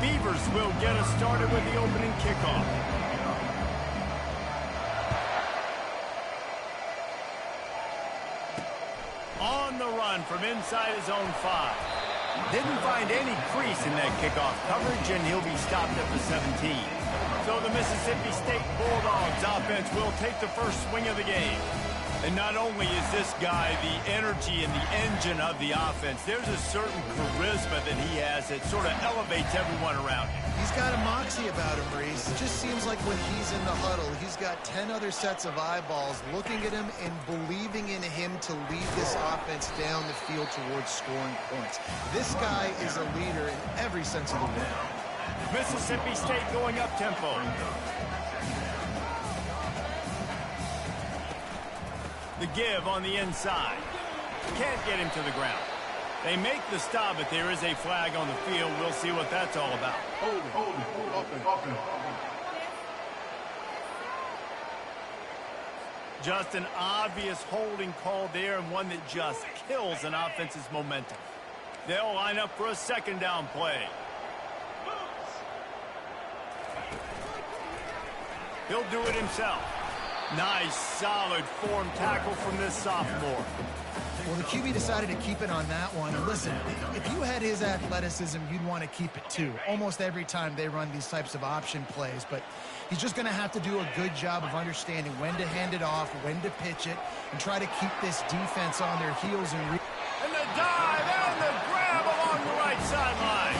Beavers will get us started with the opening kickoff. On the run from inside his own 5. Didn't find any crease in that kickoff coverage, and he'll be stopped at the 17. So the Mississippi State Bulldogs offense will take the first swing of the game. And not only is this guy the energy and the engine of the offense, there's a certain charisma that he has that sort of elevates everyone around him. He's got a moxie about him, Reese. It just seems like when he's in the huddle, he's got 10 other sets of eyeballs looking at him and believing in him to lead this offense down the field towards scoring points. This guy is a leader in every sense of the word. Mississippi State going up tempo. The give on the inside. Can't get him to the ground. They make the stop, but there is a flag on the field. We'll see what that's all about. Just an obvious holding call there, and one that just kills an offense's momentum. They'll line up for a second down play. He'll do it himself. Nice, solid form tackle from this sophomore. Well, the QB decided to keep it on that one. And listen, if you had his athleticism, you'd want to keep it too. Almost every time they run these types of option plays. But he's just going to have to do a good job of understanding when to hand it off, when to pitch it, and try to keep this defense on their heels. And the dive and the grab along the right sideline.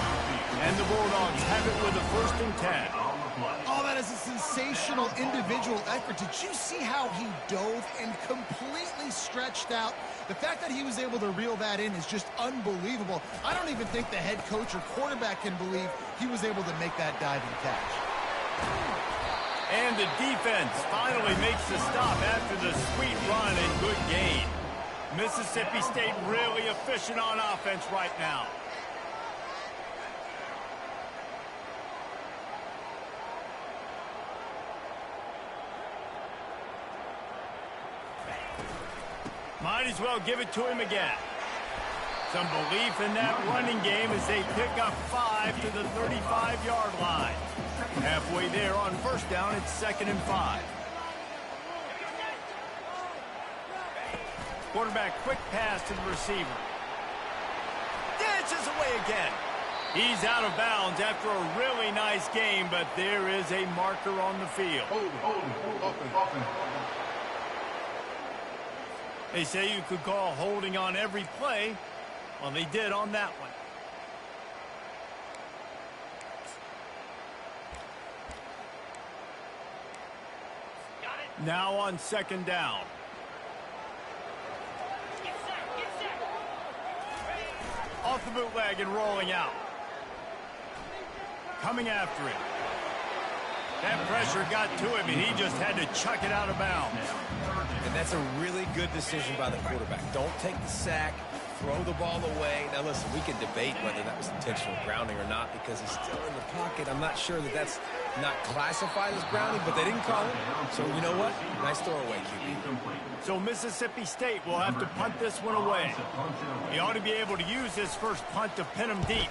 And the Bulldogs have it with a 1st and 10. Oh, that is a sensational individual effort. Did you see how he dove and completely stretched out? The fact that he was able to reel that in is just unbelievable. I don't even think the head coach or quarterback can believe he was able to make that diving catch. And the defense finally makes the stop after the sweet run and good gain. Mississippi State really efficient on offense right now. Might as well give it to him again. Some belief in that running game as they pick up 5 to the 35-yard line. Halfway there on 1st down, it's 2nd and 5. Quarterback quick pass to the receiver. Dances away again. He's out of bounds after a really nice game, but there is a marker on the field. They say you could call holding on every play. Well, they did on that one. Now on 2nd down. Off the bootleg and rolling out. Coming after him. That pressure got to him, and he just had to chuck it out of bounds. And that's a really good decision by the quarterback. Don't take the sack, throw the ball away. Now, listen, we can debate whether that was intentional grounding or not because he's still in the pocket. I'm not sure that that's not classified as grounding, but they didn't call it. So, you know what? Nice throwaway, QB. So Mississippi State will have to punt this one away. He ought to be able to use this first punt to pin him deep.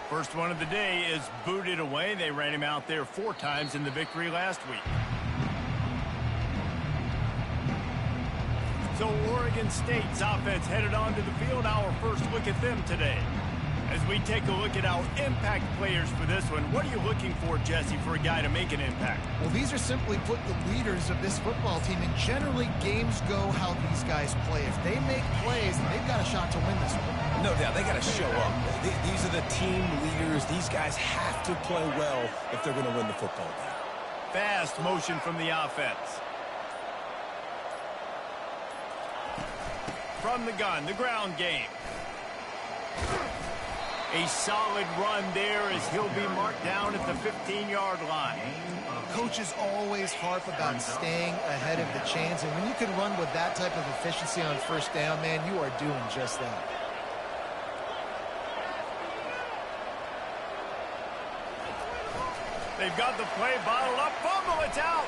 First one of the day is booted away. They ran him out there 4 times in the victory last week. So Oregon State's offense headed onto the field. Our first look at them today. As we take a look at our impact players for this one, what are you looking for, Jesse, for a guy to make an impact? Well, these are simply put the leaders of this football team, and generally games go how these guys play. If they make plays, then they've got a shot to win this one. No doubt, they got to show up. These are the team leaders. These guys have to play well if they're going to win the football game. Fast motion from the offense. From the gun, the ground game. A solid run there as he'll be marked down at the 15-yard line. Coaches always harp about staying ahead of the chains, and when you can run with that type of efficiency on 1st down, man, you are doing just that. They've got the play bottled up. Fumble, it's out.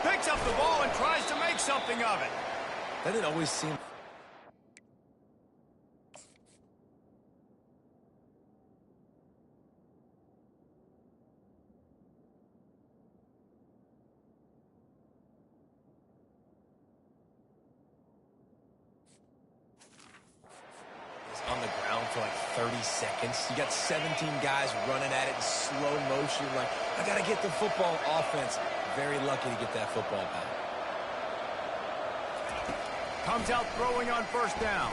Picks up the ball and tries to make something of it. That didn't always seem... seconds. You got 17 guys running at it in slow motion. Like, I got to get the football. Offense, very lucky to get that football back. Comes out throwing on first down.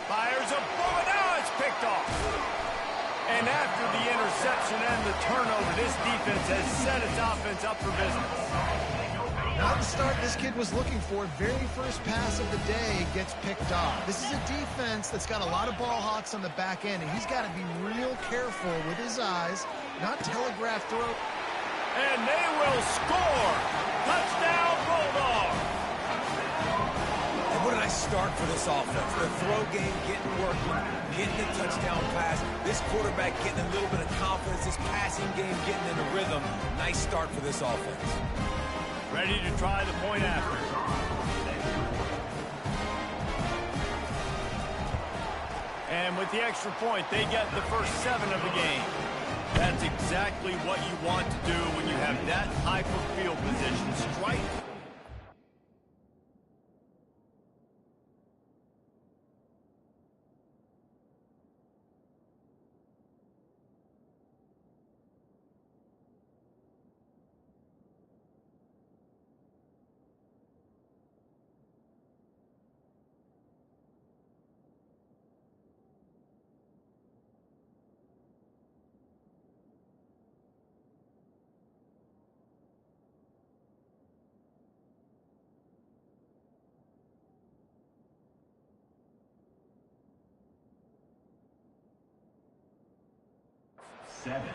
Fires a bullet. Now it's picked off. And after the interception and the turnover, this defense has set its offense up for business. Not the start this kid was looking for. Very first pass of the day gets picked off. This is a defense that's got a lot of ball hawks on the back end, and he's got to be real careful with his eyes, not telegraph throw. And they will score. Touchdown, Bulldogs. What did I start for this offense? The throw game getting working, getting the touchdown pass. This quarterback getting a little bit of confidence. This passing game getting in a rhythm. Nice start for this offense. Ready to try the point after. And with the extra point, they get the first 7 of the game. That's exactly what you want to do when you have that type of field position. Strike.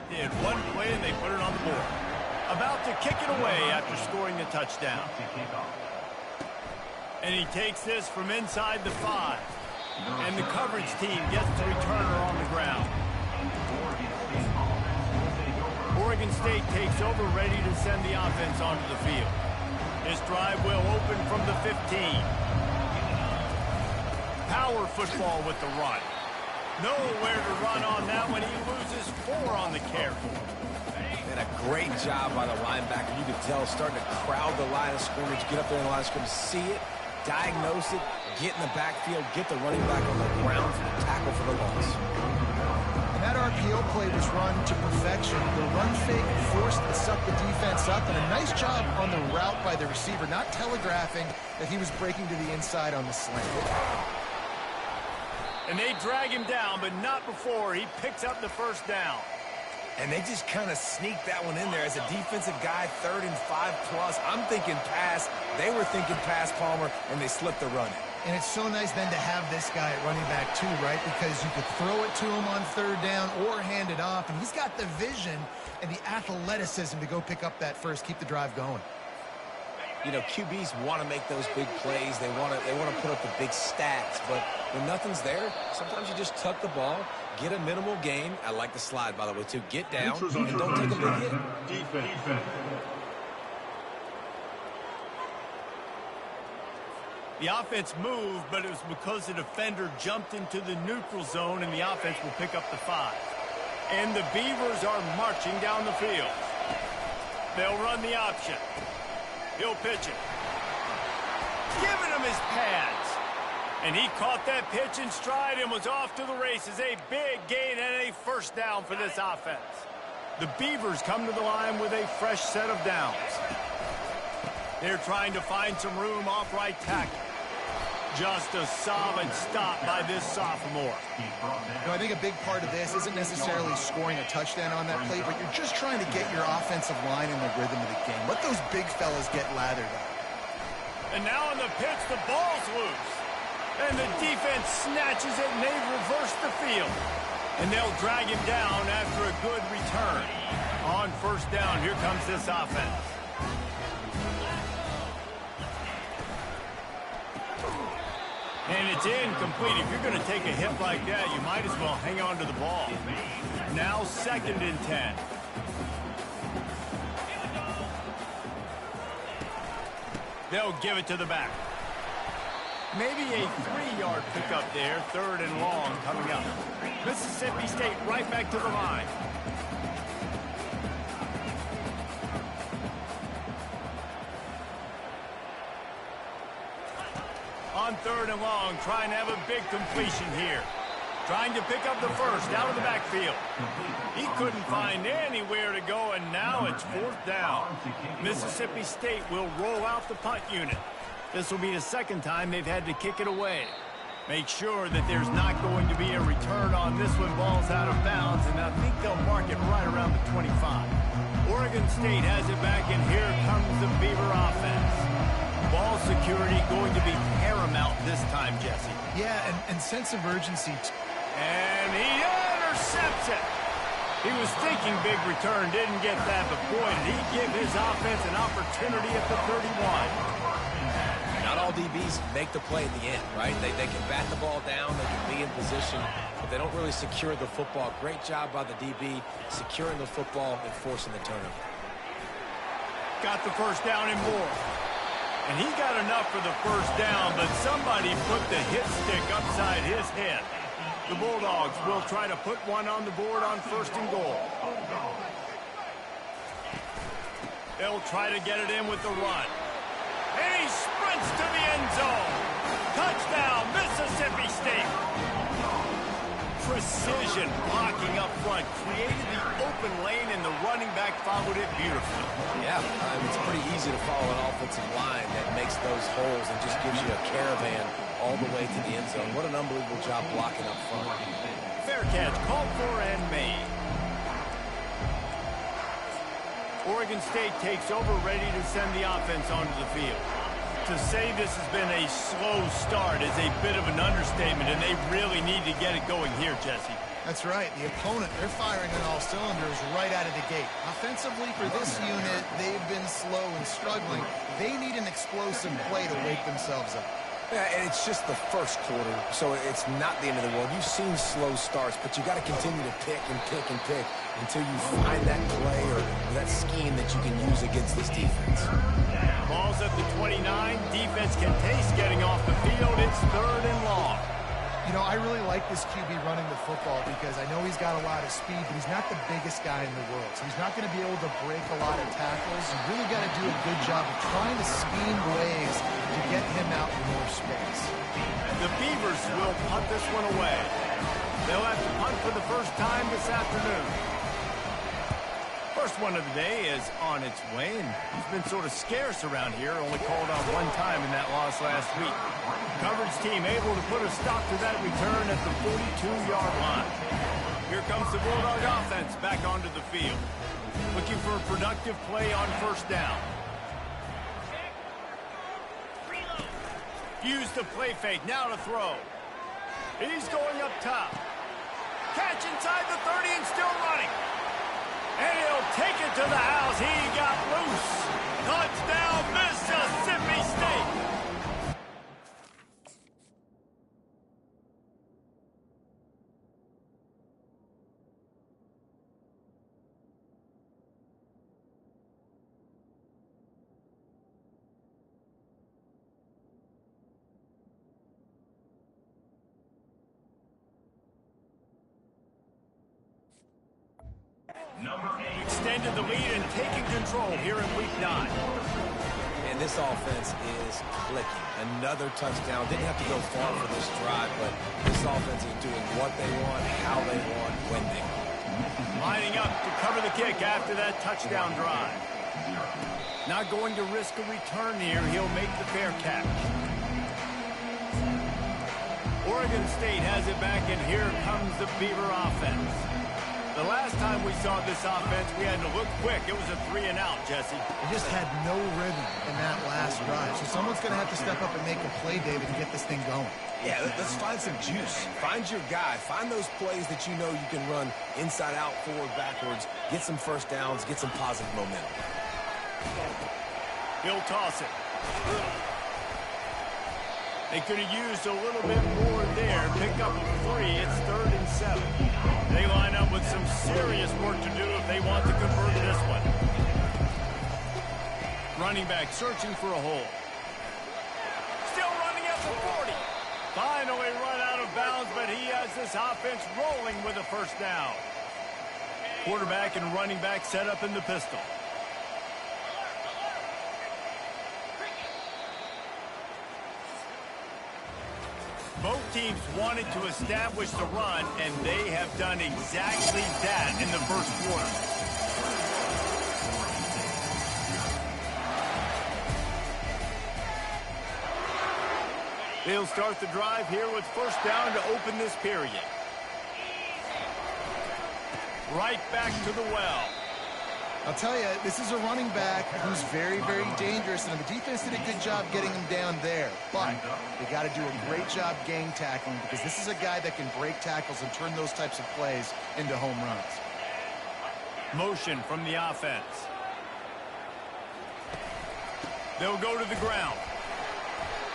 Did one play and they put it on the board. About to kick it away after scoring the touchdown. And he takes this from inside the 5. And the coverage team gets the returner on the ground. Oregon State takes over, ready to send the offense onto the field. This drive will open from the 15. Power football with the run. Nowhere to run on that one. He loses 4 on the carry. And a great job by the linebacker. You could tell starting to crowd the line of scrimmage, get up there in the line of scrimmage, see it, diagnose it, get in the backfield, get the running back on the ground for the tackle for the loss. And that RPO play was run to perfection. The run fake forced to suck the defense up, and a nice job on the route by the receiver, not telegraphing that he was breaking to the inside on the slant. And they drag him down, but not before he picks up the first down. And they just kind of sneaked that one in there as a defensive guy, 3rd and 5+. I'm thinking pass. They were thinking pass, Palmer, and they slipped the run. And it's so nice then to have this guy at running back too, right? Because you could throw it to him on 3rd down or hand it off. And he's got the vision and the athleticism to go pick up that first, keep the drive going. You know, QBs want to make those big plays. They want to put up the big stats. But when nothing's there, sometimes you just tuck the ball, get a minimal gain. I like the slide, by the way, too. Get down and don't take a big hit. Defense. The offense moved, but it was because the defender jumped into the neutral zone, and the offense will pick up the 5. And the Beavers are marching down the field. They'll run the option. He'll pitch it. Giving him his pads. And he caught that pitch in stride and was off to the races. A big gain and a first down for this offense. The Beavers come to the line with a fresh set of downs. They're trying to find some room off right tackle. Just a solid stop by this sophomore. I think a big part of this isn't necessarily scoring a touchdown on that play, but you're just trying to get your offensive line in the rhythm of the game. Let those big fellas get lathered up. And now on the pitch, the ball's loose. And the defense snatches it, and they've reversed the field. And they'll drag him down after a good return. On first down, here comes this offense. And it's incomplete. If you're going to take a hit like that, you might as well hang on to the ball. Now 2nd and 10. They'll give it to the back. Maybe a 3-yard pickup there. 3rd and long coming up. Mississippi State right back to the line. On 3rd and long, trying to have a big completion here. Trying to pick up the first out of the backfield. He couldn't find anywhere to go, and now it's 4th down. Mississippi State will roll out the punt unit. This will be the second time they've had to kick it away. Make sure that there's not going to be a return on this one. Ball's out of bounds, and I think they'll mark it right around the 25. Oregon State has it back, and here comes the Beaver offense. Ball security going to be paramount this time, Jesse. Yeah, and sense of urgency. And he intercepts it. He was thinking big return, didn't get that, but boy, did he give his offense an opportunity at the 31. Not all DBs make the play at the end, right? They can bat the ball down, they can be in position, but they don't really secure the football. Great job by the DB securing the football and forcing the turnover. Got the first down and more. And he got enough for the first down, but somebody put the hit stick upside his head. The Bulldogs will try to put one on the board on 1st and goal. They'll try to get it in with the run. And he sprints to the end zone. Touchdown, Mississippi State. Precision blocking up front created the open lane, and the running back followed it beautifully. Yeah, it's pretty easy to follow an offensive line that makes those holes and just gives you a caravan all the way to the end zone. What an unbelievable job blocking up front. Fair catch called for and made. Oregon State takes over, ready to send the offense onto the field. To say this has been a slow start is a bit of an understatement, and they really need to get it going here, Jesse. That's right. The opponent, they're firing on all cylinders right out of the gate. Offensively, for this unit, they've been slow and struggling. They need an explosive play to wake themselves up. Yeah, and it's just the first quarter, so it's not the end of the world. You've seen slow starts, but you got to continue to pick and pick and pick until you find that play or that scheme that you can use against this defense. Ball's at the 29. Defense can taste getting off the field. It's 3rd and long. You know, I really like this QB running the football because I know he's got a lot of speed, but he's not the biggest guy in the world. So he's not going to be able to break a lot of tackles. You really got to do a good job of trying to scheme ways to get him out in more space. The Beavers will punt this one away. They'll have to punt for the first time this afternoon. First one of the day is on its way, and he's been sort of scarce around here, only called on one time in that loss last week. Coverage team able to put a stop to that return at the 42-yard line. Here comes the Bulldog offense back onto the field. Looking for a productive play on 1st down. Use the play fake, now to throw. He's going up top. Catch inside the 30 and still running. And he'll take it to the house. He got loose. Touchdown, Mississippi State. Extended the lead and taking control here in week 9. And this offense is clicking. Another touchdown. Didn't have to go far for this drive, but this offense is doing what they want, how they want, when they want. Lining up to cover the kick after that touchdown drive. Not going to risk a return here. He'll make the fair catch. Oregon State has it back, and here comes the Beaver offense. The last time we saw this offense, we had to look quick. It was a 3-and-out, Jesse. They just had no rhythm in that last drive. So someone's going to have to step up and make a play, David, and get this thing going. Yeah, let's find some juice. Find your guy. Find those plays that you know you can run inside out, forward, backwards. Get some first downs. Get some positive momentum. He'll toss it. They could have used a little bit more there. Pick up a 3. It's 3rd and 7. They line up with some serious work to do if they want to convert this one. Running back searching for a hole. Still running at the 40. Finally run out of bounds, but he has this offense rolling with a first down. Quarterback and running back set up in the pistol. Both teams wanted to establish the run, and they have done exactly that in the first quarter. They'll start the drive here with first down to open this period. Right back to the well. I'll tell you, this is a running back who's very, very dangerous, and the defense did a good job getting him down there. But they got to do a great job gang tackling, because this is a guy that can break tackles and turn those types of plays into home runs. Motion from the offense. They'll go to the ground.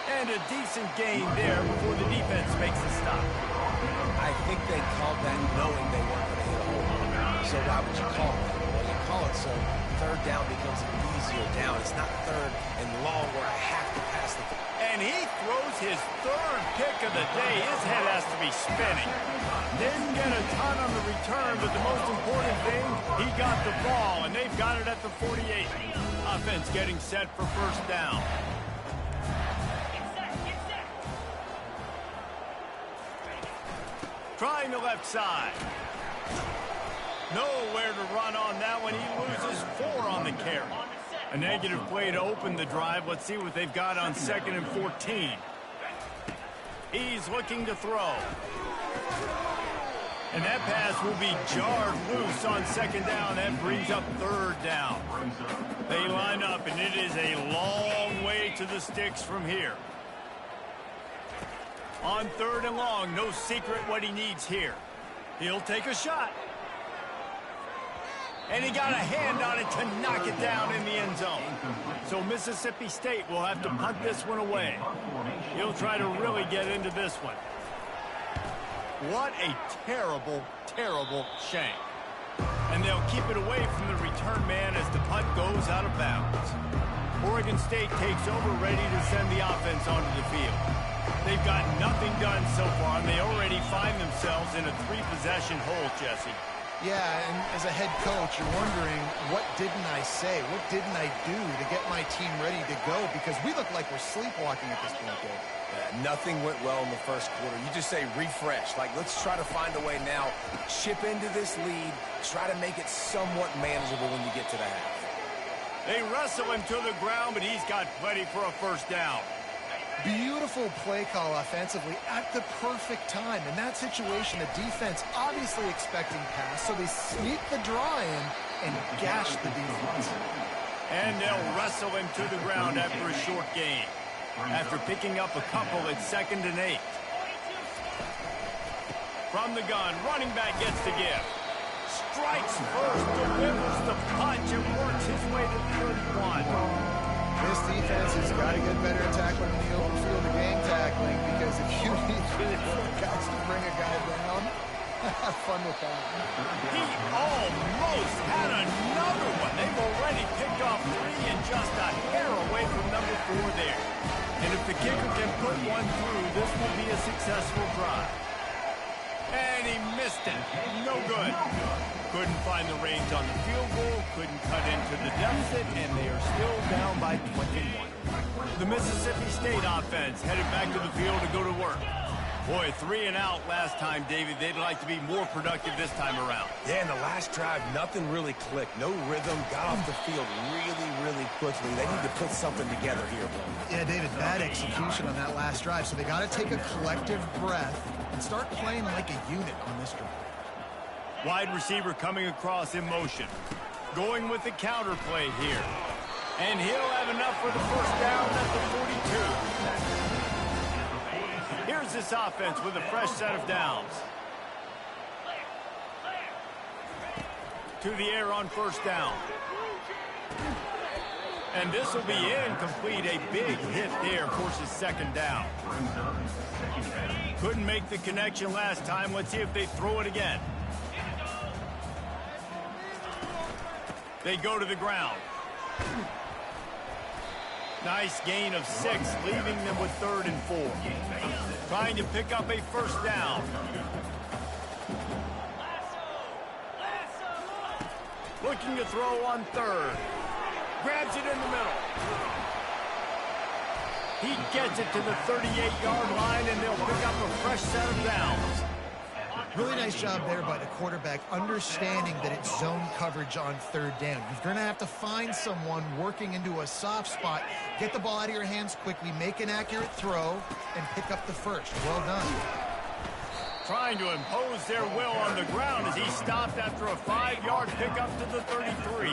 And a decent gain there before the defense makes a stop. I think they called that knowing they weren't going to hit a home run. So why would you call it that? Well, you call it so third down becomes an easier down. It's not third and long where I have to pass the ball. And he throws his third pick of the day. His head has to be spinning. Didn't get a ton on the return, but the most important thing, he got the ball, and they've got it at the 48. Offense getting set for first down. Trying the left side. Nowhere to run on that one. He loses 4 on the carry. A negative play to open the drive. Let's see what they've got on 2nd and 14. He's looking to throw. And that pass will be jarred loose on 2nd down. That brings up 3rd down. They line up, and it is a long way to the sticks from here. On 3rd and long, no secret what he needs here. He'll take a shot. And he got a hand on it to knock it down in the end zone. So Mississippi State will have to punt this one away. He'll try to really get into this one. What a terrible, terrible shame. And they'll keep it away from the return man as the punt goes out of bounds. Oregon State takes over, ready to send the offense onto the field. They've got nothing done so far, and they already find themselves in a 3-possession hole, Jesse. Yeah, and as a head coach, you're wondering, what didn't I say? What didn't I do to get my team ready to go? Because we look like we're sleepwalking at this point, Dave. Yeah, nothing went well in the first quarter. You just say refresh. Like, let's try to find a way now. Chip into this lead. Try to make it somewhat manageable when you get to the half. They wrestle him to the ground, but he's got plenty for a first down. Beautiful play call offensively at the perfect time. In that situation, the defense obviously expecting pass, so they sneak the draw in and gash the defense. And they'll wrestle him to the ground after a short gain. After picking up a couple at 2nd and 8. From the gun, running back gets the give. Strikes first, delivers the punch, and works his way to the 31. This defense has got to get better at tackling in the open field of game tackling, because if you need 3 or 4 guys to bring a guy down, have fun with that. He almost had another one. They've already picked off 3 and just a hair away from number 4 there. And if the kicker can put one through, this will be a successful drive. And he missed it. No good. Couldn't find the range on the field goal, couldn't cut into the deficit, and they are still down by 21. The Mississippi State offense headed back to the field to go to work. Boy, 3 and out last time, David. They'd like to be more productive this time around. Yeah, in the last drive, nothing really clicked. No rhythm, got off the field really, really quickly. They need to put something together here, bro. Yeah, David, bad execution on that last drive, so they got to take a collective breath and start playing like a unit on this drive. Wide receiver coming across in motion. Going with the counter play here. And he'll have enough for the first down at the 42. Here's this offense with a fresh set of downs. To the air on first down. And this will be incomplete. A big hit there forces 2nd down. Couldn't make the connection last time. Let's see if they throw it again. They go to the ground. Nice gain of 6, leaving them with 3rd and 4. Trying to pick up a first down. Looking to throw on 3rd. Grabs it in the middle. He gets it to the 38-yard line, and they'll pick up a fresh set of downs. Really nice job there by the quarterback, understanding that it's zone coverage on third down. You're going to have to find someone working into a soft spot, get the ball out of your hands quickly, make an accurate throw, and pick up the first. Well done. Trying to impose their will on the ground as he stopped after a 5-yard pickup to the 33.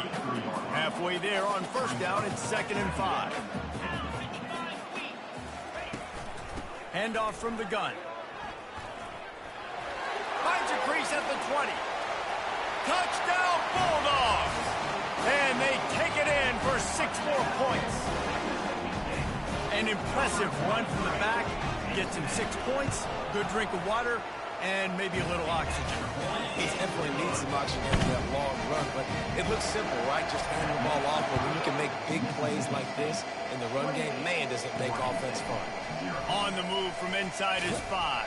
Halfway there on first down, it's 2nd and 5. Handoff from the gun. Finds a crease at the 20. Touchdown Bulldogs! And they take it in for 6 more points. An impressive run from the back. Gets him 6 points, good drink of water, and maybe a little oxygen. He definitely needs some oxygen for that long run, but it looks simple, right? Just handing the ball off. But when you can make big plays like this in the run game, man, does it make offense fun. On the move from inside his 5.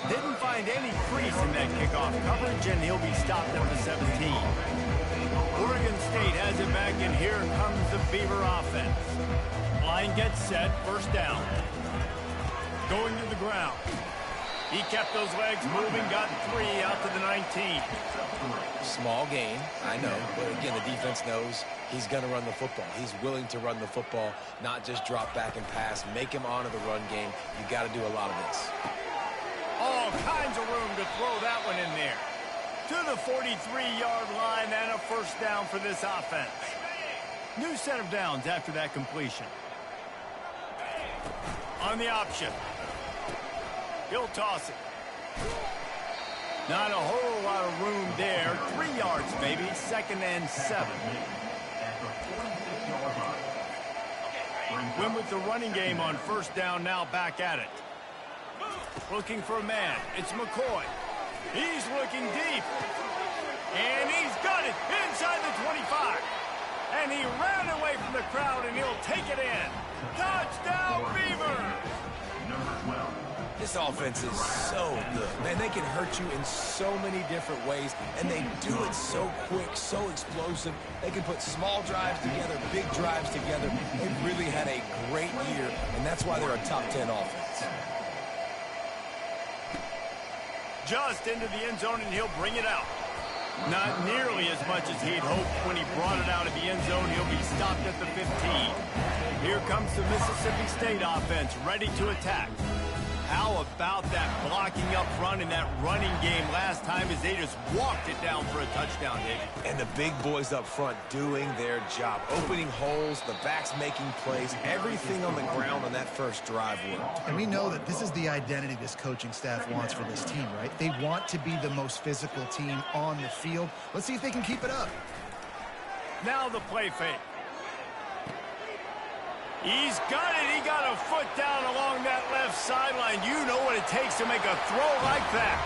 Didn't find any crease in that kickoff coverage, and he'll be stopped at the 17. Oregon State has it back, and here comes the Beaver offense. Line gets set, first down. Going to the ground. He kept those legs moving, got 3 out to the 19. Small gain, I know, but again, the defense knows he's going to run the football. He's willing to run the football, not just drop back and pass, make him honor the run game. You got to do a lot of this. All kinds of room to throw that one in there. To the 43-yard line and a first down for this offense. New set of downs after that completion. On the option. He'll toss it. Not a whole lot of room there. 3 yards, maybe. 2nd and 7. Win with the running game on first down, now back at it. Looking for a man. It's McCoy. He's looking deep. And he's got it inside the 25. And he ran away from the crowd, and he'll take it in. Touchdown, Beaver! This offense is so good. Man, they can hurt you in so many different ways, and they do it so quick, so explosive. They can put small drives together, big drives together. They've really had a great year, and that's why they're a top 10 offense. Just into the end zone, and he'll bring it out. Not nearly as much as he'd hoped when he brought it out of the end zone. He'll be stopped at the 15. Here comes the Mississippi State offense, ready to attack. How about that blocking up front in that running game last time as they just walked it down for a touchdown, David? And the big boys up front doing their job. Opening holes, the backs making plays, everything on the ground on that first drive worked. And we know that this is the identity this coaching staff wants for this team, right? They want to be the most physical team on the field. Let's see if they can keep it up. Now the play fake. He's got it. He got a foot down along that left sideline. You know what it takes to make a throw like that.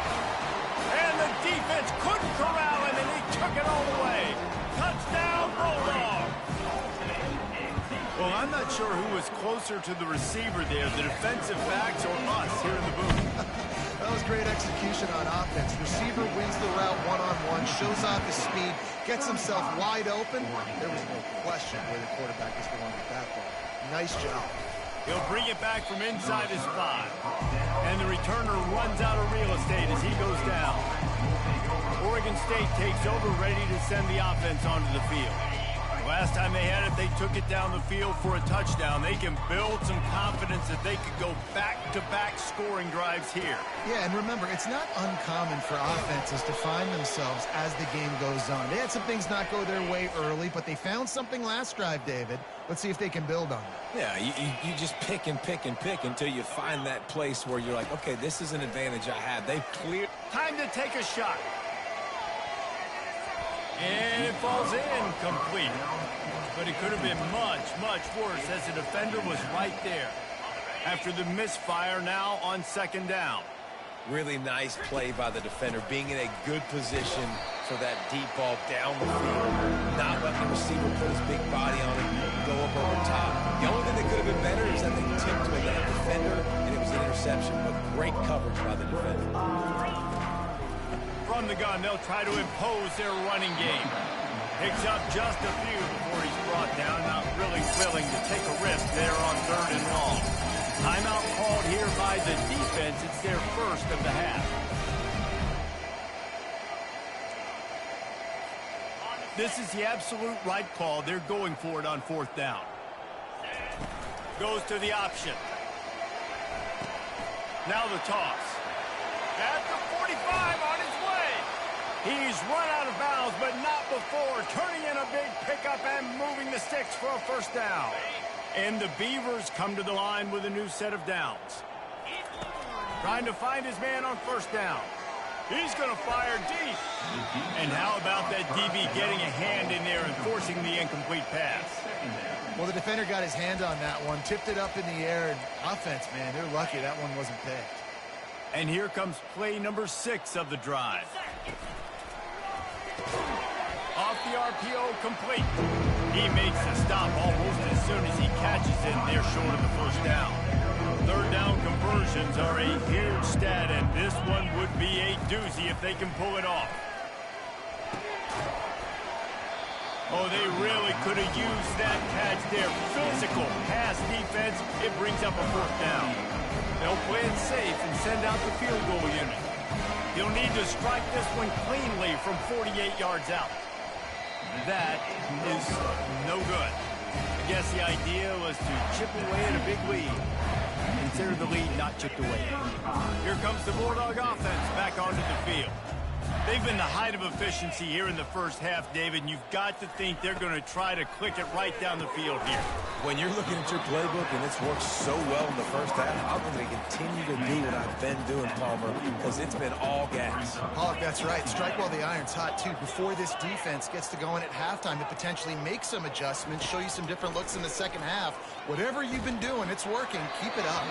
And the defense couldn't corral him, and he took it all the way. Touchdown, Bulldogs. Well, I'm not sure who was closer to the receiver there, the defensive backs or us here in the booth. That was great execution on offense. Receiver wins the route one-on-one, shows off his speed, gets himself wide open. There was no question where the quarterback was going with that ball. Nice job. He'll bring it back from inside his 5. And the returner runs out of real estate as he goes down. Oregon State takes over, ready to send the offense onto the field. Last time they had it, they took it down the field for a touchdown. They can build some confidence that they could go back-to-back scoring drives here. Yeah, and remember, it's not uncommon for offenses to find themselves as the game goes on. They had some things not go their way early, but they found something last drive, David. Let's see if they can build on it. Yeah, you just pick and pick and pick until you find that place where you're like, okay, this is an advantage I have. They've cleared. Time to take a shot. And it falls in complete. But it could have been much, much worse as the defender was right there. After the misfire, now on second down. Really nice play by the defender, being in a good position for that deep ball down the field. Not letting the receiver put his big body on it and go up over top. The only thing that could have been better is that they tipped to that defender, and it was an interception. But great coverage by the defender. From the gun, they'll try to impose their running game. Picks up just a few before he's brought down. Not really willing to take a risk there on 3rd and long. Timeout called here by the defense. It's their first of the half. This is the absolute right call. They're going for it on fourth down. Goes to the option. Now the toss. At the 45 on his way. He's run out of bounds, but not before. Turning in a big pickup and moving the sticks for a first down. And the Beavers come to the line with a new set of downs. Trying to find his man on first down. He's going to fire deep. And how about that DB getting a hand in there and forcing the incomplete pass? Well, the defender got his hand on that one, tipped it up in the air, and offense, man, they're lucky that one wasn't picked. And here comes play number 6 of the drive. Off the RPO, complete. He makes the stop almost as soon as he catches it, and they're short of the first down. Third down conversions are a huge stat, and this one would be a doozy if they can pull it off. Oh, they really could have used that catch there. Physical pass defense. It brings up a fourth down. They'll play it safe and send out the field goal unit. He'll need to strike this one cleanly from 48 yards out. That is no good. I guess the idea was to chip away at a big lead. Consider the lead not chipped away. Here comes the Bulldog offense back onto the field. They've been the height of efficiency here in the first half, David, and you've got to think they're going to try to click it right down the field here. When you're looking at your playbook and it's worked so well in the first half, I'm going to continue to do what I've been doing, Palmer, because it's been all gas. Pollock, that's right. Strike while the iron's hot, too. Before this defense gets to going at halftime to potentially make some adjustments, show you some different looks in the second half. Whatever you've been doing, it's working. Keep it up.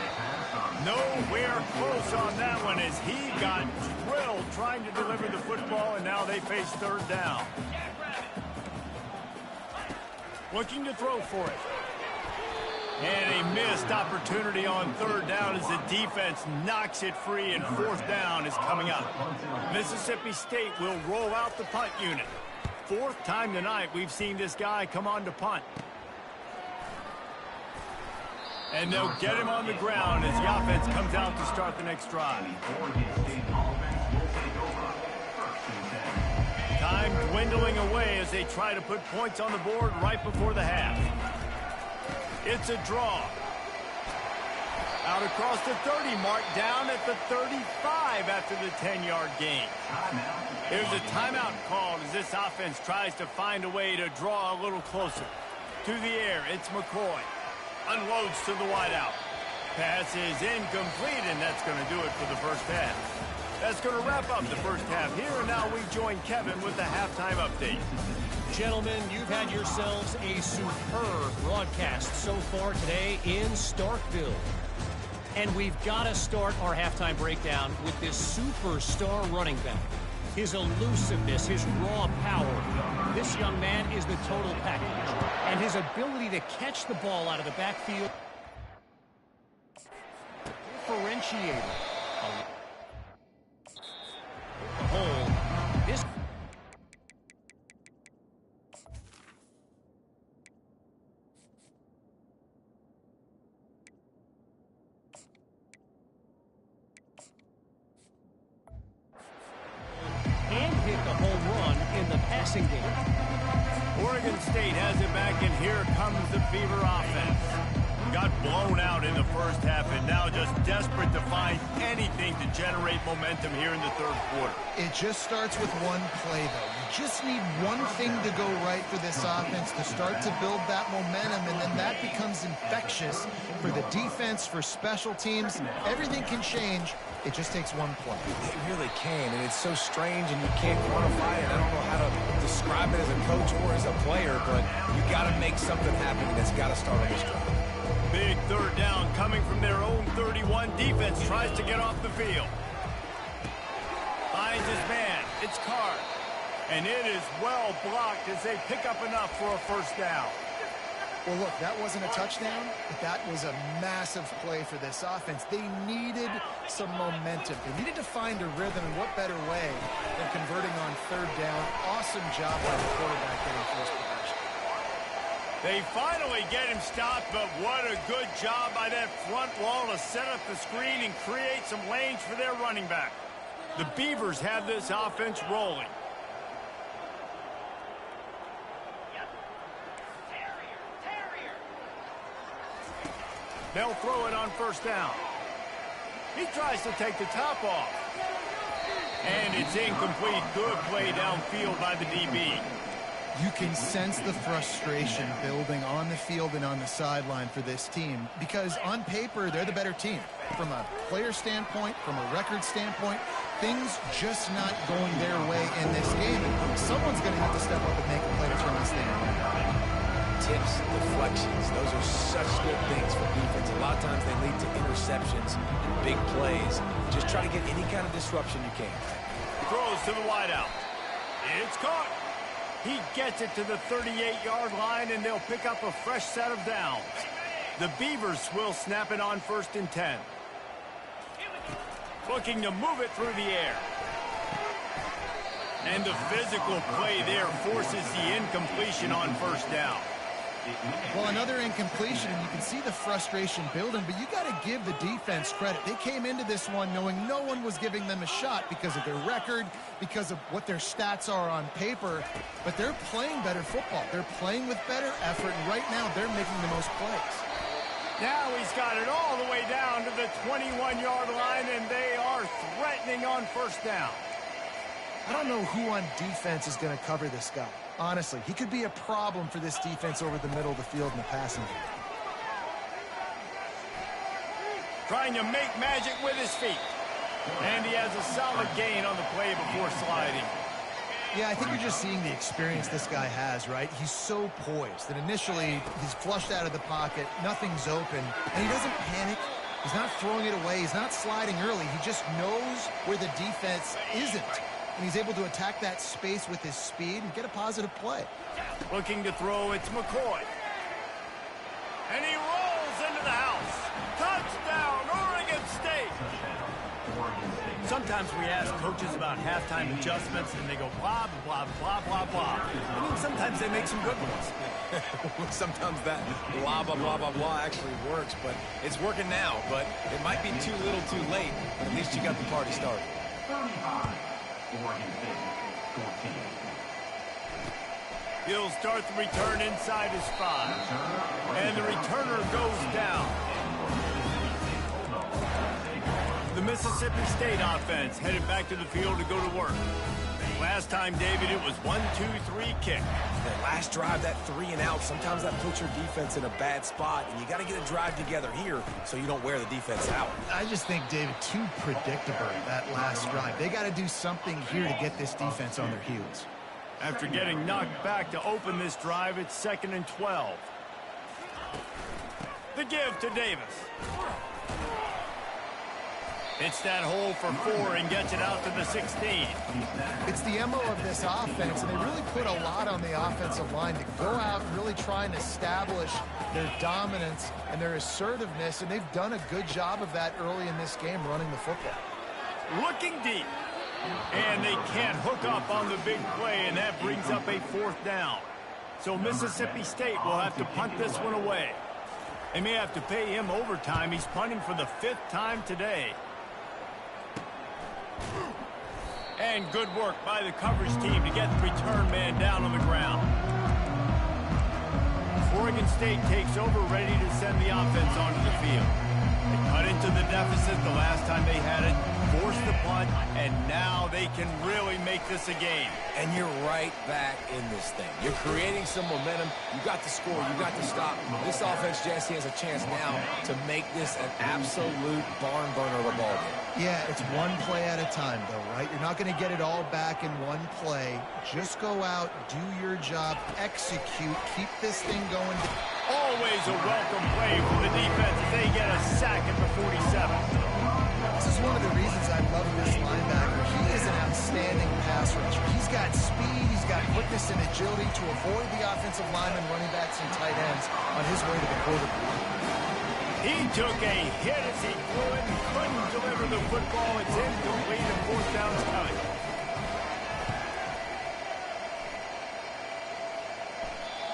Nowhere close on that one as he got drilled trying to deliver the football, and now they face third down. Looking to throw for it. And a missed opportunity on third down as the defense knocks it free, and fourth down is coming up. Mississippi State will roll out the punt unit. Fourth time tonight we've seen this guy come on to punt. And they'll get him on the ground as the offense comes out to start the next drive. Time dwindling away as they try to put points on the board right before the half. It's a draw. Out across the 30 mark, down at the 35 after the 10-yard gain. There's a timeout called as this offense tries to find a way to draw a little closer. To the air, it's McCoy. Unloads to the wideout. Pass is incomplete, and that's going to do it for the first half. That's going to wrap up the first half here, and now we join Kevin with the halftime update. Gentlemen, you've had yourselves a superb broadcast so far today in Starkville. And we've got to start our halftime breakdown with this superstar running back. His elusiveness, his raw power. This young man is the total package. And his ability to catch the ball out of the backfield. Differentiator. Hole. This and hit the home run in the passing game. Oregon State has it back, and here comes the Beaver offense. Got blown out in the first half, and now just desperate to find anything to generate momentum here in the third quarter. It just starts with one play, though. You just need one thing to go right for this offense to start to build that momentum, and then that becomes infectious for the defense, for special teams. Everything can change. It just takes one play. It really can, and it's so strange, and you can't quantify it. I don't know how to describe it as a coach or as a player, but you got to make something happen, and it's got to start on this drive. Big third down coming from their own 31. Defense tries to get off the field. Finds his man. It's Carr. And it is well blocked as they pick up enough for a first down. Well, look, that wasn't a touchdown, but that was a massive play for this offense. They needed some momentum. They needed to find a rhythm, and what better way than converting on third down. Awesome job by the quarterback getting first possession. They finally get him stopped, but what a good job by that front wall to set up the screen and create some lanes for their running back. The Beavers have this offense rolling. They'll throw it on first down. He tries to take the top off. And it's incomplete. Good play downfield by the DB. You can sense the frustration building on the field and on the sideline for this team because on paper, they're the better team. From a player standpoint, from a record standpoint, things just not going their way in this game. And someone's going to have to step up and make a play to turn this thing around. Tips, deflections, those are such good things for defense. A lot of times they lead to interceptions and big plays. Just try to get any kind of disruption you can. Throws to the wideout. It's caught. He gets it to the 38-yard line, and they'll pick up a fresh set of downs. The Beavers will snap it on 1st and 10. Looking to move it through the air. And the physical play there forces the incompletion on first down. Well, another incompletion, and you can see the frustration building, but you got to give the defense credit. They came into this one knowing no one was giving them a shot because of their record, because of what their stats are on paper, but they're playing better football. They're playing with better effort, and right now they're making the most plays. Now he's got it all the way down to the 21-yard line, and they are threatening on first down. I don't know who on defense is going to cover this guy. Honestly, he could be a problem for this defense over the middle of the field in the passing game. Trying to make magic with his feet. And he has a solid gain on the play before sliding. Yeah, I think you're just seeing the experience this guy has, right? He's so poised that initially he's flushed out of the pocket, nothing's open, and he doesn't panic. He's not throwing it away. He's not sliding early. He just knows where the defense isn't. And he's able to attack that space with his speed and get a positive play. Looking to throw, it's McCoy. And he rolls into the house. Touchdown, Oregon State. Sometimes we ask coaches about halftime adjustments, and they go blah, blah, blah, blah, blah. I mean, sometimes they make some good ones. Sometimes that blah, blah, blah, blah, blah actually works, but it's working now. But it might be too little too late, but at least you got the party started. 35, Oregon State, 14. He'll start the return inside his 5. And the returner goes down. The Mississippi State offense headed back to the field to go to work. Last time, David, it was 1-2-3 kick. That last drive, that 3 and out, sometimes that puts your defense in a bad spot, and you got to get a drive together here so you don't wear the defense out. I just think, David, too predictable that last drive. They got to do something here to get this defense on their heels. After getting knocked back to open this drive, it's 2nd and 12. The give to Davis. It's that hole for 4 and gets it out to the 16. It's the MO of this offense, and they really put a lot on the offensive line to go out and really try and establish their dominance and their assertiveness, and they've done a good job of that early in this game running the football. Looking deep. And they can't hook up on the big play, and that brings up a 4th down. So Mississippi State will have to punt this one away. They may have to pay him overtime. He's punting for the 5th time today. And good work by the coverage team to get the return man down on the ground. Oregon State takes over, ready to send the offense onto the field. They cut into the deficit the last time they had it, forced the punt, and now they can really make this a game. And you're right back in this thing. You're creating some momentum. You got the score. You got the stop. This offense, Jesse, has a chance now to make this an absolute barn burner of a ball game. Yeah, it's one play at a time, though, right? You're not going to get it all back in one play. Just go out, do your job, execute, keep this thing going. Always a welcome play from the defense as they get a sack at the 47. This is one of the reasons I love this linebacker. He is an outstanding pass rusher. He's got speed, he's got quickness and agility to avoid the offensive linemen, running backs, and tight ends on his way to the quarterback. He took a hit as he threw it and couldn't deliver the football. It's incomplete and 4th down's coming.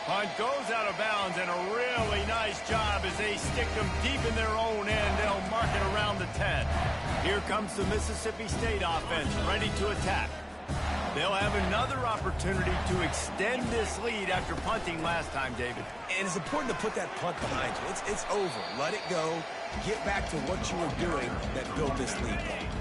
Punt goes out of bounds, and a really nice job as they stick them deep in their own end. They'll mark it around the 10. Here comes the Mississippi State offense, ready to attack. They'll have another opportunity to extend this lead after punting last time, David. And it's important to put that punt behind you. It's over. Let it go. Get back to what you were doing that built this lead.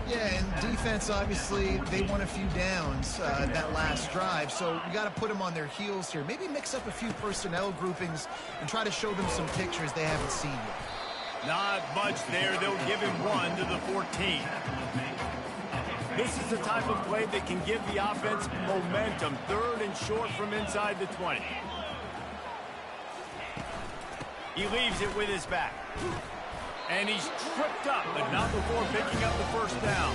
Yeah, and defense, obviously, they won a few downs that last drive, so you got to put them on their heels here. Maybe mix up a few personnel groupings and try to show them some pictures they haven't seen yet. Not much there. They'll give him 1 to the 14. This is the type of play that can give the offense momentum. 3rd and short from inside the 20. He leaves it with his back. And he's tripped up, but not before picking up the first down.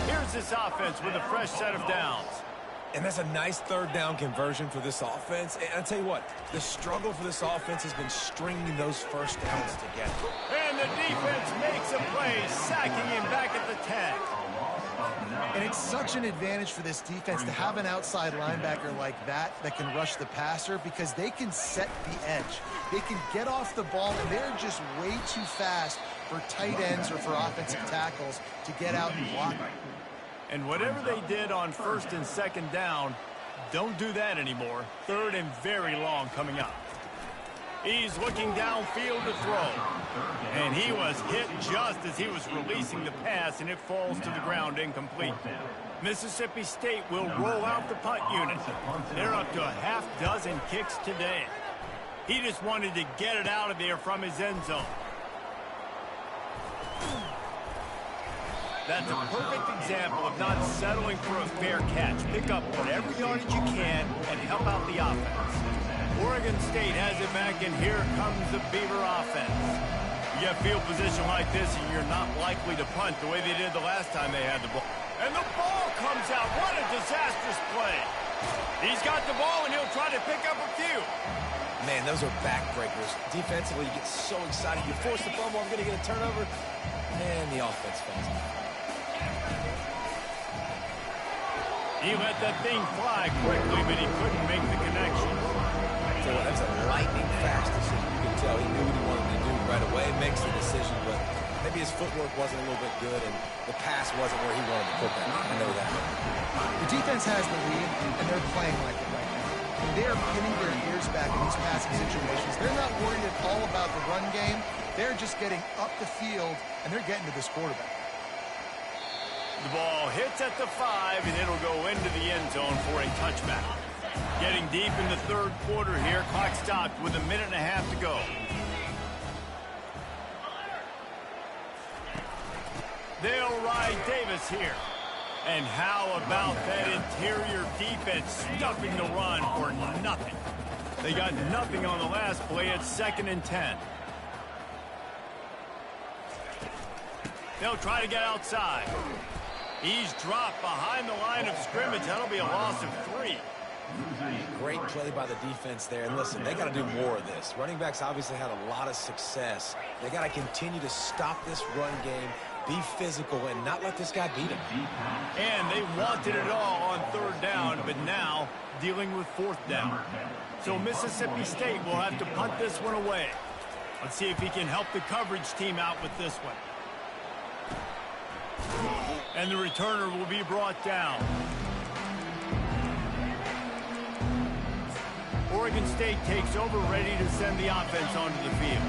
Here's this offense with a fresh set of downs. And that's a nice 3rd down conversion for this offense. And I'll tell you what, the struggle for this offense has been stringing those first downs together. And the defense makes a play, sacking him back at the 10. And it's such an advantage for this defense to have an outside linebacker like that can rush the passer because they can set the edge. They can get off the ball, and they're just way too fast for tight ends or for offensive tackles to get out and block. And whatever they did on 1st and 2nd down, don't do that anymore. 3rd and very long coming up. He's looking downfield to throw. And he was hit just as he was releasing the pass, and it falls to the ground incomplete. Mississippi State will roll out the punt unit. They're up to a half-dozen kicks today. He just wanted to get it out of there from his end zone. That's a perfect example of not settling for a fair catch. Pick up whatever yardage you can and help out the offense. Oregon State has it back, and here comes the Beaver offense. You get field position like this, and you're not likely to punt the way they did the last time they had the ball. And the ball comes out. What a disastrous play. He's got the ball, and he'll try to pick up a few. Man, those are backbreakers. Defensively, you get so excited. You force the fumble, I'm going to get a turnover, and the offense falls out. He let that thing fly quickly, but he couldn't make the connection. So that's a lightning fast decision. You can tell he knew what he wanted to do right away. Makes the decision, but maybe his footwork wasn't a little bit good, and the pass wasn't where he wanted to put that. I know that. The defense has the lead, and they're playing like it right now. They are pinning their ears back in these passing situations. They're not worried at all about the run game. They're just getting up the field, and they're getting to this quarterback. The ball hits at the 5, and it'll go into the end zone for a touchback. Getting deep in the 3rd quarter here. Clock stopped with 1.5 minutes to go. They'll ride Davis here. And how about that interior defense stuffing the run for nothing? They got nothing on the last play. It's 2nd and 10. They'll try to get outside. He's dropped behind the line of scrimmage. That'll be a loss of 3. Great play by the defense there. And listen, they got to do more of this. Running backs obviously had a lot of success. They got to continue to stop this run game, be physical, and not let this guy beat them. And they wanted it all on 3rd down, but now dealing with 4th down. So Mississippi State will have to punt this one away. Let's see if he can help the coverage team out with this one. And the returner will be brought down. Oregon State takes over, ready to send the offense onto the field.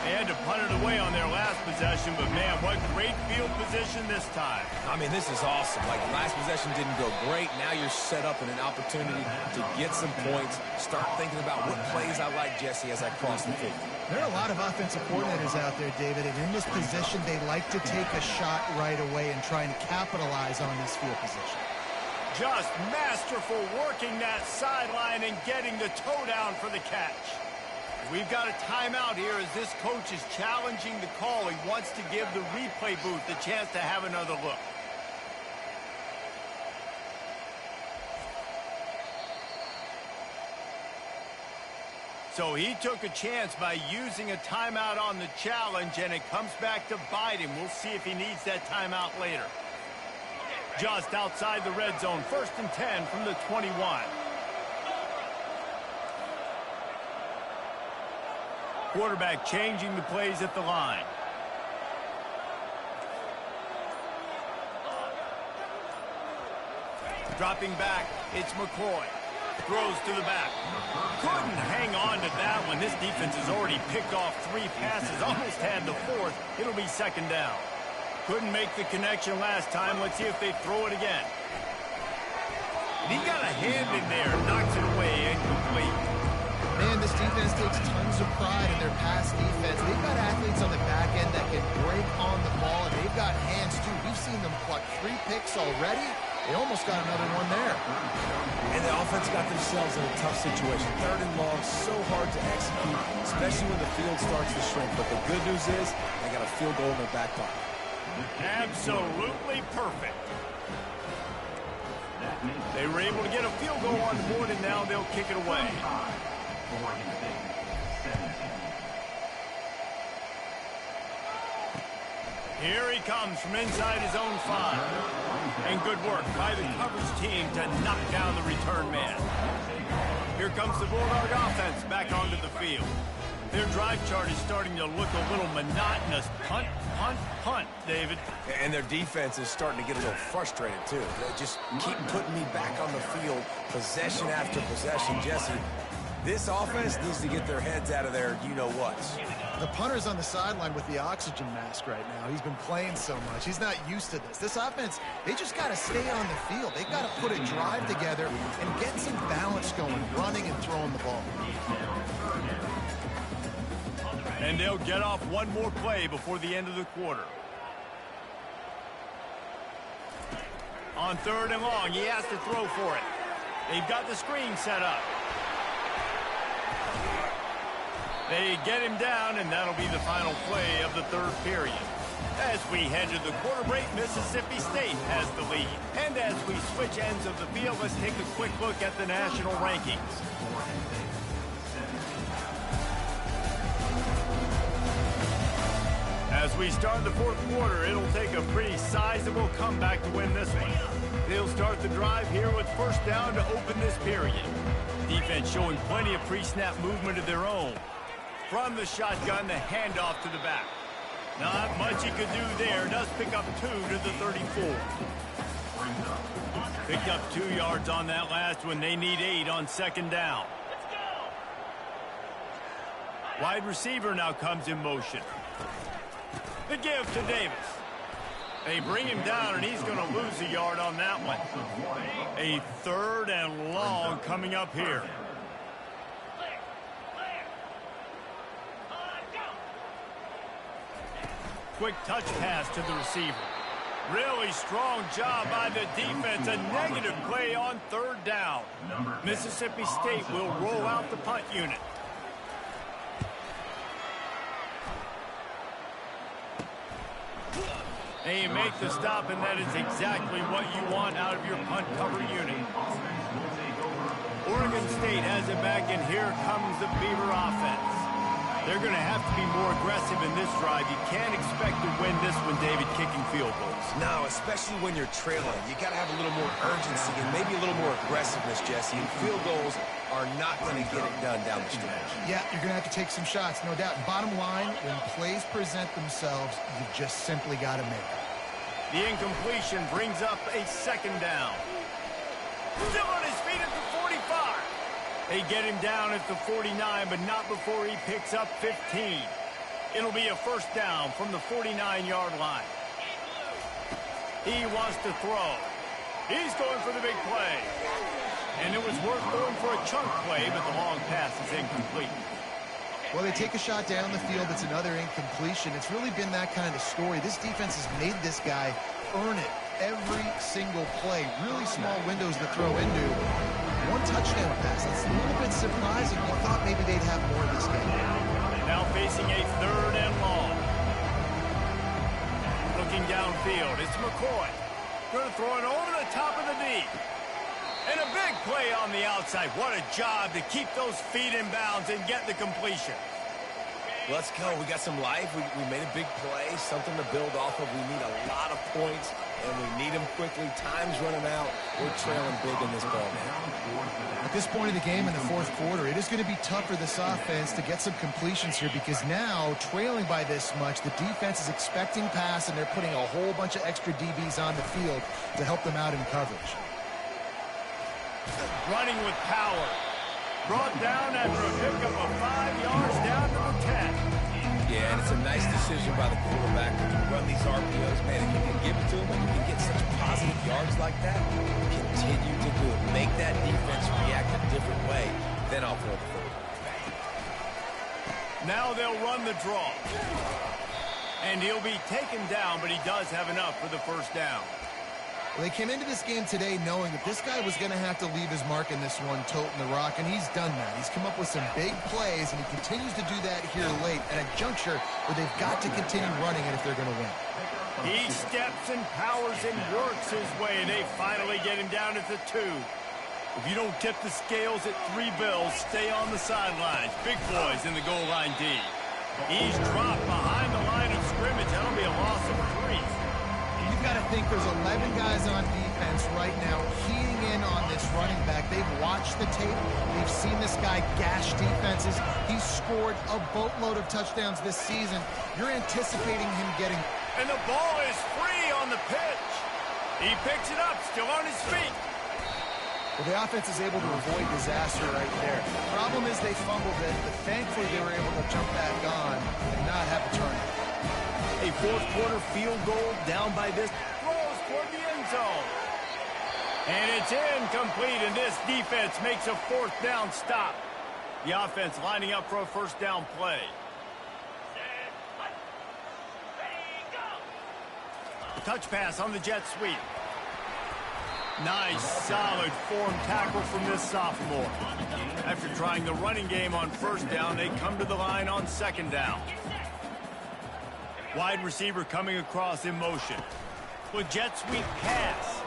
They had to punt it away on their last possession, but man, what great field position this time. I mean, this is awesome. Like, the last possession didn't go great. Now you're set up in an opportunity to get some points. Start thinking about what plays I like, Jesse, as I cross the field. There are a lot of offensive coordinators out there, David, and in this position, they like to take a shot right away and try and capitalize on this field position. Just masterful working that sideline and getting the toe down for the catch. We've got a timeout here as this coach is challenging the call. He wants to give the replay booth the chance to have another look. So he took a chance by using a timeout on the challenge, and it comes back to bite him. We'll see if he needs that timeout later. Just outside the red zone, 1st and 10 from the 21. Quarterback changing the plays at the line. Dropping back, it's McCoy. Throws to the back. Couldn't hang on to that one. This defense has already picked off 3 passes, almost had the 4th. It'll be 2nd down. Couldn't make the connection last time. Let's see if they throw it again. And he got a hand in there, knocks it away, incomplete. Man, this defense takes tons of pride in their pass defense. They've got athletes on the back end that can break on the ball, and they've got hands, too. We've seen them pluck 3 picks already. They almost got another one there. And the offense got themselves in a tough situation. 3rd and long, so hard to execute, especially when the field starts to shrink. But the good news is they got a field goal in their back pocket. Absolutely perfect. They were able to get a field goal on the board, and now they'll kick it away. Here he comes from inside his own 5. And good work by the coverage team to knock down the return man. Here comes the Bulldog offense back onto the field. Their drive chart is starting to look a little monotonous. Punt, punt, punt, David. And their defense is starting to get a little frustrated, too. They just keep putting me back on the field, possession after possession. Jesse, this offense needs to get their heads out of their you-know-whats. The punter's on the sideline with the oxygen mask right now. He's been playing so much. He's not used to this. This offense, they just got to stay on the field. They got to put a drive together and get some balance going, running and throwing the ball. And they'll get off one more play before the end of the quarter. On 3rd and long, he has to throw for it. They've got the screen set up. They get him down, and that'll be the final play of the 3rd period. As we head to the quarter break, Mississippi State has the lead. And as we switch ends of the field, let's take a quick look at the national rankings. As we start the 4th quarter, it'll take a pretty sizable comeback to win this one. They'll start the drive here with 1st down to open this period. Defense showing plenty of pre-snap movement of their own. From the shotgun, the handoff to the back. Not much he could do there. Does pick up 2 to the 34. Picked up 2 yards on that last one. They need 8 on 2nd down. Wide receiver now comes in motion. The give to Davis. They bring him down, and he's going to lose a yard on that one. A 3rd and long coming up here. Quick touch pass to the receiver. Really strong job by the defense. A negative play on 3rd down. Mississippi State will roll out the punt unit. They make the stop, and that is exactly what you want out of your punt cover unit. Oregon State has it back, and here comes the Beaver offense. They're going to have to be more aggressive in this drive. You can't expect to win this one, David, kicking field goals. No, especially when you're trailing. You got to have a little more urgency and maybe a little more aggressiveness, Jesse. And field goals are not going to get it done down the stretch. Yeah, you're going to have to take some shots, no doubt. Bottom line, when plays present themselves, you just simply got to make them. The incompletion brings up a 2nd down. Still on his feet at the 45. They get him down at the 49, but not before he picks up 15. It'll be a 1st down from the 49-yard line. He wants to throw. He's going for the big play. And it was worth going for a chunk play, but the long pass is incomplete. Well, they take a shot down the field. It's another incompletion. It's really been that kind of story. This defense has made this guy earn it every single play. Really small windows to throw into. 1 touchdown pass. That's a little bit surprising. We thought maybe they'd have more of this game. Now facing a 3rd and long. Looking downfield, it's McCoy. Going to throw it over the top of the knee. And a big play on the outside. What a job to keep those feet in bounds and get the completion. Let's go. We got some life. We made a big play, something to build off of. We need a lot of points, and we need them quickly. Time's running out. We're trailing big in this ball game. At this point of the game in the fourth quarter, it is going to be tough for this offense to get some completions here because now, trailing by this much, the defense is expecting pass, and they're putting a whole bunch of extra DBs on the field to help them out in coverage. Running with power. Brought down after a pickup of 5 yards down to the 10. Yeah, and it's a nice decision by the quarterback to run these RPOs. Man, if you can give it to him and you can get such positive yards like that, continue to do it. Make that defense react a different way. Then I'll throw the football. Now they'll run the draw. And he'll be taken down, but he does have enough for the first down. Well, they came into this game today knowing that this guy was going to have to leave his mark in this one, toting the rock, and he's done that. He's come up with some big plays, and he continues to do that here late at a juncture where they've got to continue running it if they're going to win. He steps and powers and works his way. They finally get him down at the 2. If you don't tip the scales at 3 bills, stay on the sidelines. Big boys in the goal line D. He's dropped behind the line of scrimmage. That'll be a loss of 3. You've got to think there's 11 guys on defense right now keying in on this running back. They've watched the tape. They've seen this guy gash defenses. He's scored a boatload of touchdowns this season. You're anticipating him getting... And the ball is free on the pitch. He picks it up, still on his feet. Well, the offense is able to avoid disaster right there. Problem is they fumbled it, but thankfully they were able to jump back on and not have a turnover. A fourth quarter field goal down by this. Throws toward the end zone. And it's incomplete, and this defense makes a fourth down stop. The offense lining up for a first down play. Touch pass on the jet sweep. Nice, solid form tackle from this sophomore. After trying the running game on first down, they come to the line on second down. Wide receiver coming across in motion. With jet sweep pass.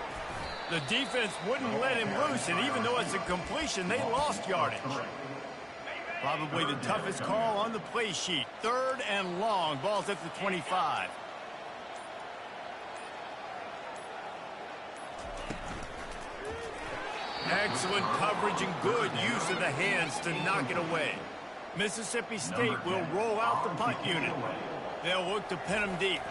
The defense wouldn't let him loose, and even though it's a completion, they lost yardage. Probably the toughest call on the play sheet. 3rd and long. Ball's at the 25. Excellent coverage and good use of the hands to knock it away. Mississippi State will roll out the punt unit. They'll look to pin him deep.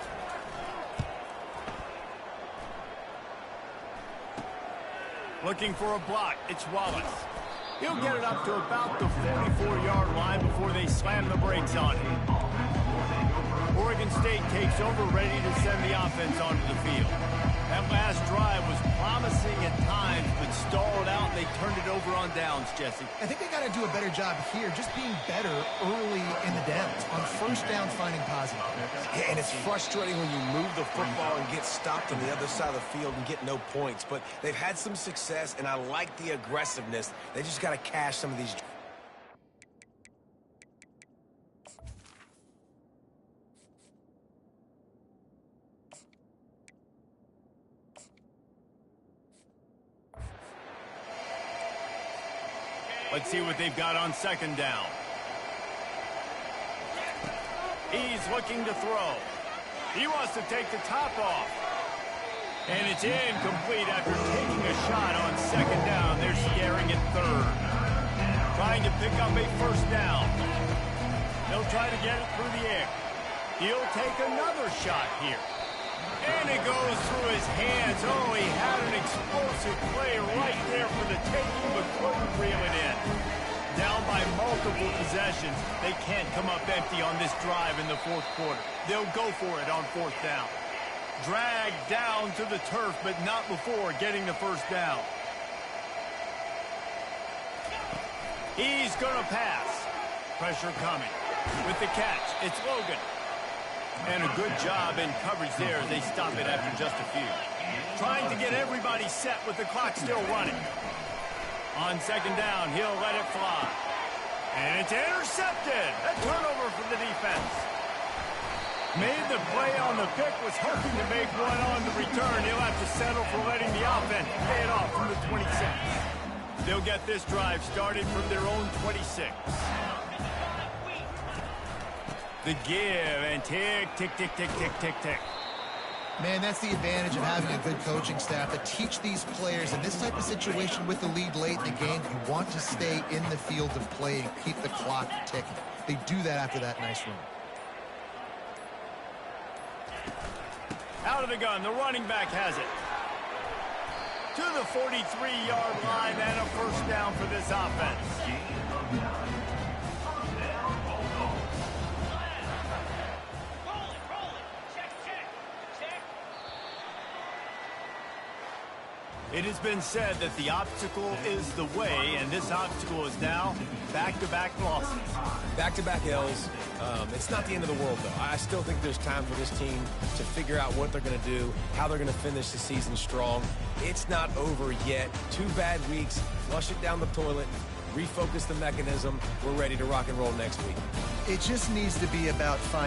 Looking for a block. It's Wallace. He'll get it up to about the 44-yard line before they slam the brakes on him. Oregon State takes over, ready to send the offense onto the field. That last drive was promising at times, but stalled out, and they turned it over on downs, Jesse. I think they got to do a better job here, just being better early in the downs. On first down, finding positive. Yeah, and it's frustrating when you move the football and get stopped on the other side of the field and get no points. But they've had some success, and I like the aggressiveness. They just got to cash some of these. Let's see what they've got on second down. He's looking to throw. He wants to take the top off. And it's incomplete after taking a shot on second down. They're scaring at 3rd. Trying to pick up a first down. They'll try to get it through the air. He'll take another shot here. And it goes through his hands. Oh, he had an explosive play right there for the taking, but couldn't reel it in. Down by multiple possessions. They can't come up empty on this drive in the fourth quarter. They'll go for it on fourth down. Dragged down to the turf, but not before getting the first down. He's going to pass. Pressure coming. With the catch, it's Logan. And a good job in coverage there as they stop it after just a few. Trying to get everybody set with the clock still running. On second down, he'll let it fly. And it's intercepted. A turnover for the defense. Made the play on the pick, was hoping to make one on the return. He'll have to settle for letting the offense pay it off from the 26. They'll get this drive started from their own 26. The give, and tick, tick, tick, tick, tick, tick, tick. Man, that's the advantage of having a good coaching staff to teach these players in this type of situation with the lead late in the game. You want to stay in the field of play and keep the clock ticking. They do that after that nice run. Out of the gun, the running back has it. To the 43-yard line and a first down for this offense. It has been said that the obstacle is the way, and this obstacle is now back-to-back losses. Back-to-back L's. It's not the end of the world, though. I still think there's time for this team to figure out what they're going to do, how they're going to finish the season strong. It's not over yet. 2 bad weeks. Flush it down the toilet. Refocus the mechanism. We're ready to rock and roll next week. It just needs to be about finding